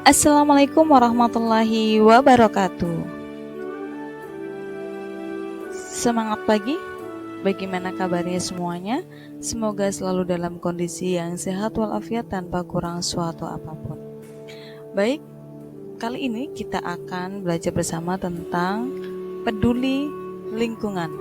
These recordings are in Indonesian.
Assalamualaikum warahmatullahi wabarakatuh. Semangat pagi, bagaimana kabarnya semuanya? Semoga selalu dalam kondisi yang sehat walafiat tanpa kurang suatu apapun. Baik, kali ini kita akan belajar bersama tentang peduli lingkungan.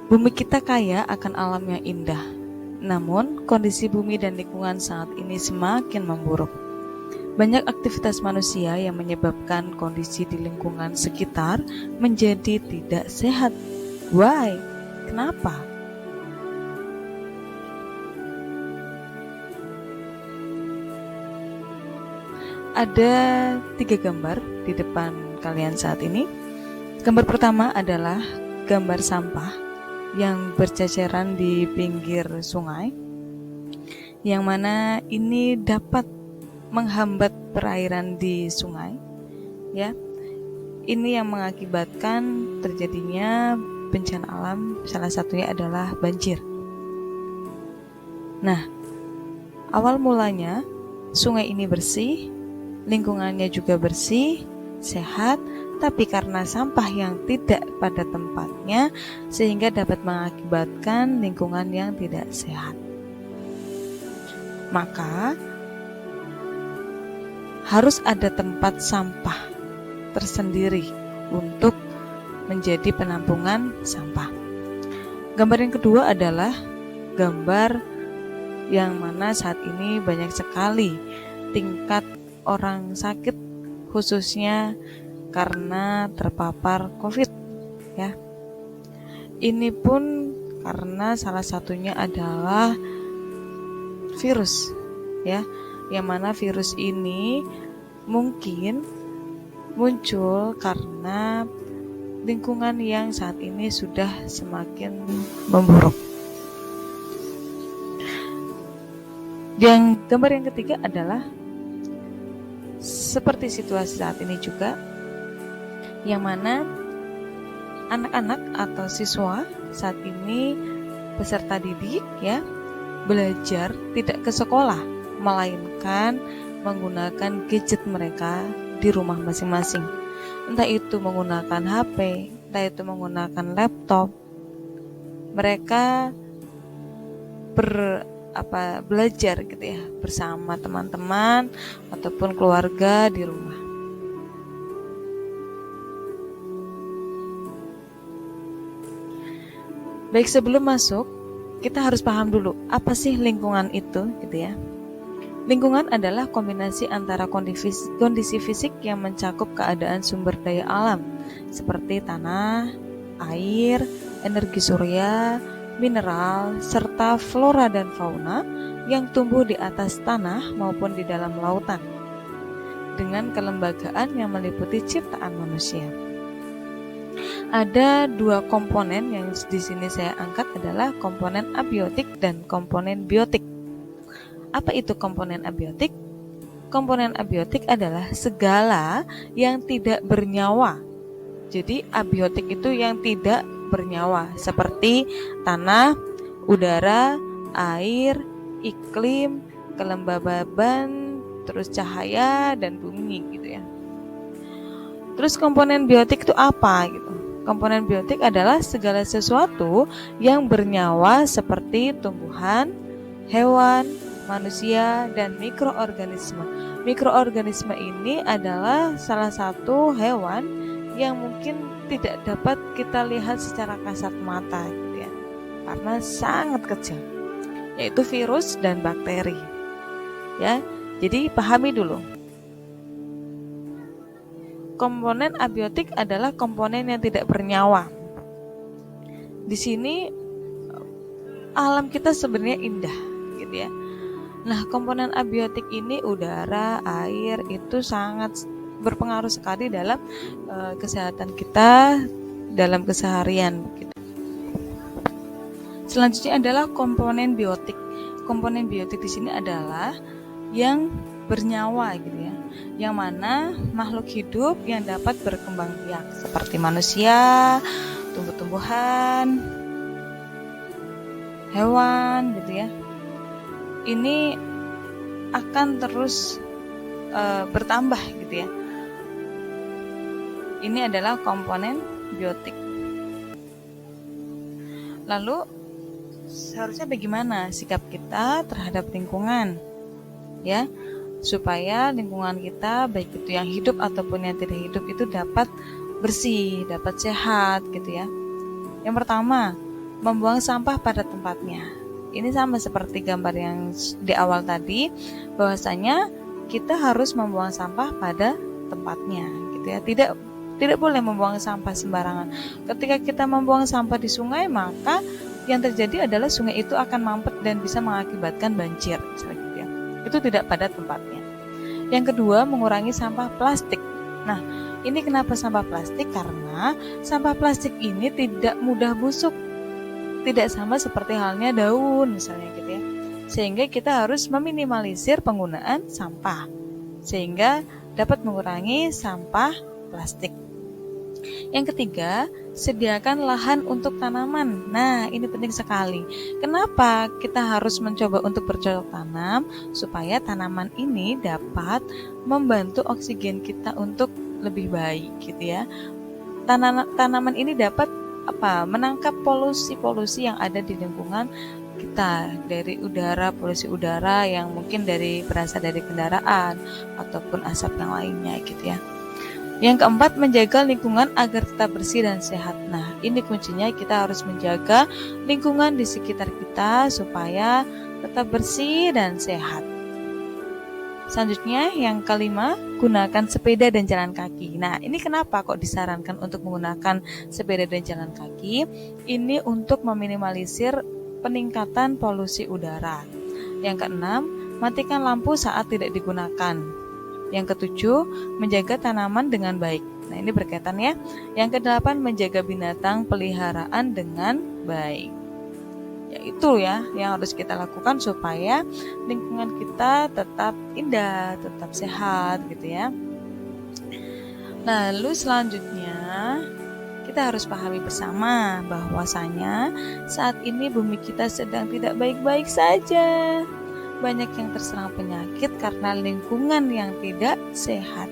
Bumi kita kaya akan alam yang indah. Namun, kondisi bumi dan lingkungan saat ini semakin memburuk. Banyak aktivitas manusia yang menyebabkan kondisi di lingkungan sekitar menjadi tidak sehat. Why? Kenapa? Ada 3 gambar di depan kalian saat ini. Gambar pertama adalah gambar sampah yang berceceran di pinggir sungai, yang mana ini dapat menghambat perairan di sungai, ya. Ini yang mengakibatkan terjadinya bencana alam, salah satunya adalah banjir. Nah, awal mulanya sungai ini bersih, lingkungannya juga bersih, sehat, tapi karena sampah yang tidak pada tempatnya sehingga dapat mengakibatkan lingkungan yang tidak sehat. Maka harus ada tempat sampah tersendiri untuk menjadi penampungan sampah. Gambar yang kedua adalah gambar yang mana saat ini banyak sekali tingkat orang sakit, khususnya karena terpapar COVID, ya. Ini pun karena salah satunya adalah virus, ya, yang mana virus ini mungkin muncul karena lingkungan yang saat ini sudah semakin memburuk. Yang gambar yang ketiga adalah seperti situasi saat ini juga, yang mana anak-anak atau siswa saat ini peserta didik, ya, belajar tidak ke sekolah, melainkan menggunakan gadget mereka di rumah masing-masing. Entah itu menggunakan HP, entah itu menggunakan laptop. Mereka belajar gitu ya, bersama teman-teman ataupun keluarga di rumah. Baik, sebelum masuk, kita harus paham dulu apa sih lingkungan itu, gitu ya. Lingkungan adalah kombinasi antara kondisi fisik yang mencakup keadaan sumber daya alam seperti tanah, air, energi surya, mineral, serta flora dan fauna yang tumbuh di atas tanah maupun di dalam lautan, dengan kelembagaan yang meliputi ciptaan manusia. Ada 2 komponen yang di sini saya angkat adalah komponen abiotik dan komponen biotik. Apa itu komponen abiotik? Komponen abiotik adalah segala yang tidak bernyawa. Jadi abiotik itu yang tidak bernyawa, seperti tanah, udara, air, iklim, kelembaban, terus cahaya dan bumi, gitu ya. Terus komponen biotik itu apa gitu? Komponen biotik adalah segala sesuatu yang bernyawa seperti tumbuhan, hewan, manusia, dan mikroorganisme. Mikroorganisme ini adalah salah satu hewan yang mungkin tidak dapat kita lihat secara kasat mata, gitu ya, karena sangat kecil, yaitu virus dan bakteri. Ya, jadi pahami dulu. Komponen abiotik adalah komponen yang tidak bernyawa. Di sini alam kita sebenarnya indah, gitu ya. Nah, komponen abiotik ini udara, air itu sangat berpengaruh sekali dalam kesehatan kita dalam keseharian, gitu. Selanjutnya adalah komponen biotik. Komponen biotik di sini adalah yang bernyawa, gitu ya, yang mana makhluk hidup yang dapat berkembang biak seperti manusia, tumbuh-tumbuhan, hewan, gitu ya. ini akan terus bertambah gitu ya. Ini adalah komponen biotik. Lalu seharusnya bagaimana sikap kita terhadap lingkungan ya, supaya lingkungan kita baik itu yang hidup ataupun yang tidak hidup itu dapat bersih, dapat sehat gitu ya. Yang pertama, membuang sampah pada tempatnya. Ini sama seperti gambar yang di awal tadi, bahwasanya kita harus membuang sampah pada tempatnya gitu ya. Tidak boleh membuang sampah sembarangan. Ketika kita membuang sampah di sungai, maka yang terjadi adalah sungai itu akan mampet dan bisa mengakibatkan banjir, misalnya gitu ya. Itu tidak pada tempatnya. Yang kedua, mengurangi sampah plastik. Nah, ini kenapa sampah plastik? Karena sampah plastik ini tidak mudah busuk. Tidak sama seperti halnya daun, misalnya gitu ya. Sehingga kita harus meminimalisir penggunaan sampah, sehingga dapat mengurangi sampah plastik. Yang ketiga, sediakan lahan untuk tanaman. Nah, ini penting sekali. Kenapa kita harus mencoba untuk bercocok tanam? Supaya tanaman ini dapat membantu oksigen kita untuk lebih baik gitu ya. Tanaman ini dapat menangkap polusi-polusi yang ada di lingkungan kita, dari udara, polusi udara yang mungkin berasal dari kendaraan ataupun asap yang lainnya gitu ya. Yang keempat, menjaga lingkungan agar tetap bersih dan sehat. Nah, ini kuncinya, kita harus menjaga lingkungan di sekitar kita supaya tetap bersih dan sehat. Selanjutnya, yang kelima, gunakan sepeda dan jalan kaki. Nah, ini kenapa kok disarankan untuk menggunakan sepeda dan jalan kaki? Ini untuk meminimalisir peningkatan polusi udara. Yang keenam, matikan lampu saat tidak digunakan. Yang ketujuh, menjaga tanaman dengan baik. Nah, ini berkaitan ya. Yang kedelapan, menjaga binatang peliharaan dengan baik. Ya, itu ya yang harus kita lakukan supaya lingkungan kita tetap indah, tetap sehat gitu ya. Lalu selanjutnya, kita harus pahami bersama bahwasanya saat ini bumi kita sedang tidak baik-baik saja. Banyak yang terserang penyakit karena lingkungan yang tidak sehat.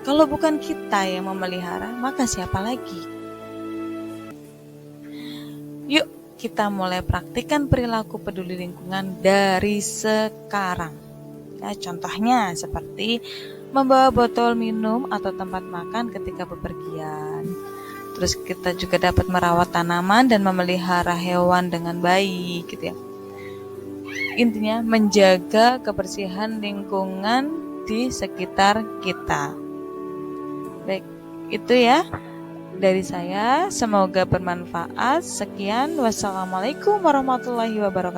Kalau bukan kita yang memelihara, maka siapa lagi? Yuk, kita mulai praktikkan perilaku peduli lingkungan dari sekarang. Ya, contohnya seperti membawa botol minum atau tempat makan ketika bepergian. Terus kita juga dapat merawat tanaman dan memelihara hewan dengan baik gitu ya. Intinya menjaga kebersihan lingkungan di sekitar kita. Baik, itu ya dari saya. Semoga bermanfaat. Sekian, wassalamualaikum warahmatullahi wabarakatuh.